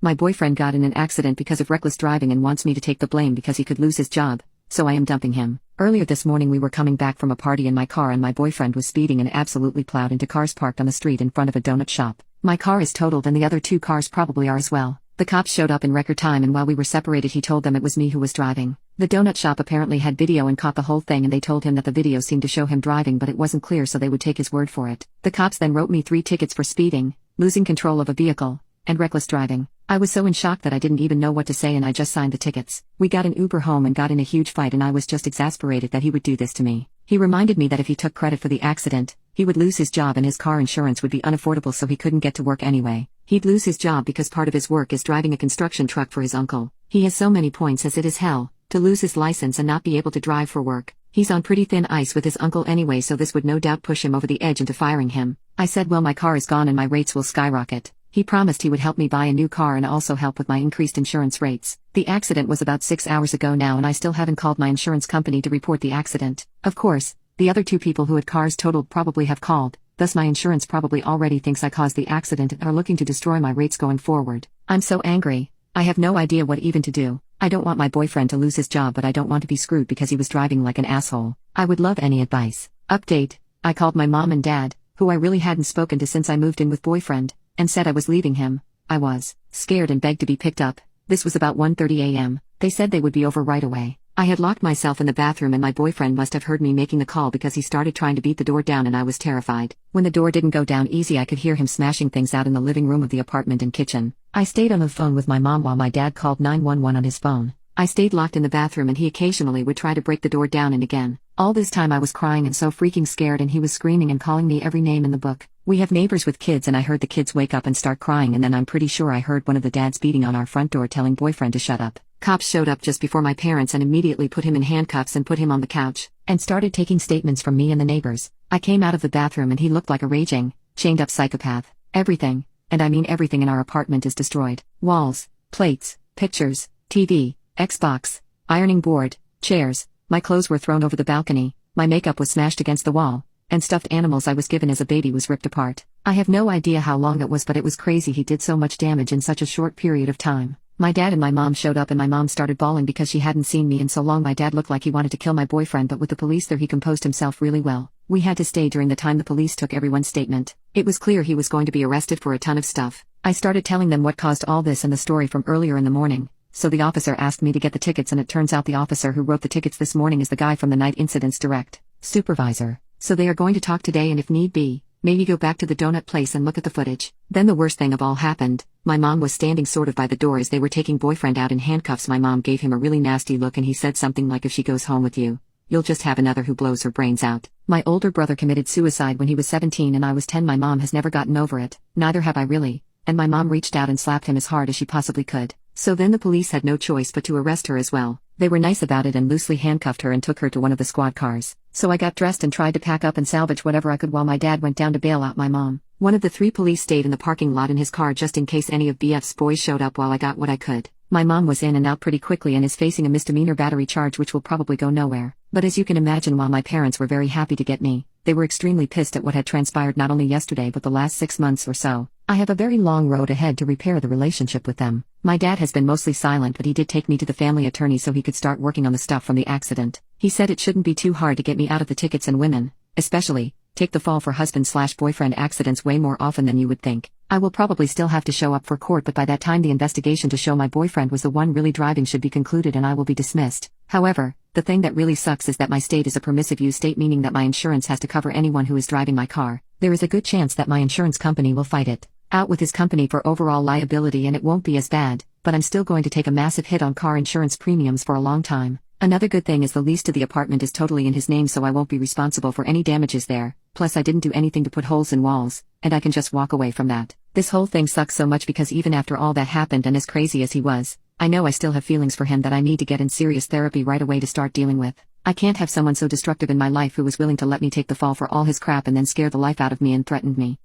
My boyfriend got in an accident because of reckless driving and wants me to take the blame because he could lose his job, so I am dumping him. Earlier this morning we were coming back from a party in my car and my boyfriend was speeding and absolutely plowed into cars parked on the street in front of a donut shop. My car is totaled and the other 2 cars probably are as well. The cops showed up in record time and while we were separated he told them it was me who was driving. The donut shop apparently had video and caught the whole thing and they told him that the video seemed to show him driving but it wasn't clear so they would take his word for it. The cops then wrote me 3 tickets for speeding, losing control of a vehicle, and reckless driving. I was so in shock that I didn't even know what to say and I just signed the tickets. We got an Uber home and got in a huge fight and I was just exasperated that he would do this to me. He reminded me that if he took credit for the accident, he would lose his job and his car insurance would be unaffordable so he couldn't get to work anyway. He'd lose his job because part of his work is driving a construction truck for his uncle. He has so many points as it is hell, to lose his license and not be able to drive for work. He's on pretty thin ice with his uncle anyway so this would no doubt push him over the edge into firing him. I said well my car is gone and my rates will skyrocket. He promised he would help me buy a new car and also help with my increased insurance rates. The accident was about 6 hours ago now and I still haven't called my insurance company to report the accident. Of course, the other 2 people who had cars totaled probably have called, thus my insurance probably already thinks I caused the accident and are looking to destroy my rates going forward. I'm so angry. I have no idea what even to do. I don't want my boyfriend to lose his job but I don't want to be screwed because he was driving like an asshole. I would love any advice. Update. I called my mom and dad, who I really hadn't spoken to since I moved in with boyfriend, and said I was leaving him. I was scared and begged to be picked up. This was about 1:30 a.m. They said they would be over right away. I had locked myself in the bathroom and my boyfriend must have heard me making the call because he started trying to beat the door down and I was terrified. When the door didn't go down easy I could hear him smashing things out in the living room of the apartment and kitchen. I stayed on the phone with my mom while my dad called 911 on his phone. I stayed locked in the bathroom and he occasionally would try to break the door down and again. All this time I was crying and so freaking scared and he was screaming and calling me every name in the book. We have neighbors with kids and I heard the kids wake up and start crying and then I'm pretty sure I heard one of the dads beating on our front door telling boyfriend to shut up. Cops showed up just before my parents and immediately put him in handcuffs and put him on the couch, and started taking statements from me and the neighbors. I came out of the bathroom and he looked like a raging, chained up psychopath. Everything, and I mean everything in our apartment is destroyed. Walls, plates, pictures, TV, Xbox, ironing board, chairs, my clothes were thrown over the balcony, my makeup was smashed against the wall, and stuffed animals I was given as a baby was ripped apart. I have no idea how long it was but it was crazy he did so much damage in such a short period of time. My dad and my mom showed up and my mom started bawling because she hadn't seen me in so long. My dad looked like he wanted to kill my boyfriend but with the police there he composed himself really well. We had to stay during the time the police took everyone's statement. It was clear he was going to be arrested for a ton of stuff. I started telling them what caused all this and the story from earlier in the morning. So the officer asked me to get the tickets and it turns out the officer who wrote the tickets this morning is the guy from the night incidents direct supervisor. So they are going to talk today and if need be, maybe go back to the donut place and look at the footage. Then the worst thing of all happened. My mom was standing sort of by the door as they were taking boyfriend out in handcuffs. My mom gave him a really nasty look and he said something like if she goes home with you, you'll just have another who blows her brains out. My older brother committed suicide when he was 17 and I was 10. My mom has never gotten over it, neither have I really, and my mom reached out and slapped him as hard as she possibly could. So then the police had no choice but to arrest her as well. They were nice about it and loosely handcuffed her and took her to one of the squad cars. So I got dressed and tried to pack up and salvage whatever I could while my dad went down to bail out my mom. One of the 3 police stayed in the parking lot in his car just in case any of BF's boys showed up while I got what I could. My mom was in and out pretty quickly and is facing a misdemeanor battery charge which will probably go nowhere. But as you can imagine, while my parents were very happy to get me, they were extremely pissed at what had transpired not only yesterday but the last 6 months or so. I have a very long road ahead to repair the relationship with them. My dad has been mostly silent but he did take me to the family attorney so he could start working on the stuff from the accident. He said it shouldn't be too hard to get me out of the tickets and women, especially, take the fall for husband/boyfriend accidents way more often than you would think. I will probably still have to show up for court but by that time the investigation to show my boyfriend was the one really driving should be concluded and I will be dismissed. However, the thing that really sucks is that my state is a permissive use state, meaning that my insurance has to cover anyone who is driving my car. There is a good chance that my insurance company will fight it out with his company for overall liability and it won't be as bad, but I'm still going to take a massive hit on car insurance premiums for a long time. Another good thing is the lease to the apartment is totally in his name so I won't be responsible for any damages there, plus I didn't do anything to put holes in walls, and I can just walk away from that. This whole thing sucks so much because even after all that happened and as crazy as he was, I know I still have feelings for him that I need to get in serious therapy right away to start dealing with. I can't have someone so destructive in my life who was willing to let me take the fall for all his crap and then scare the life out of me and threatened me.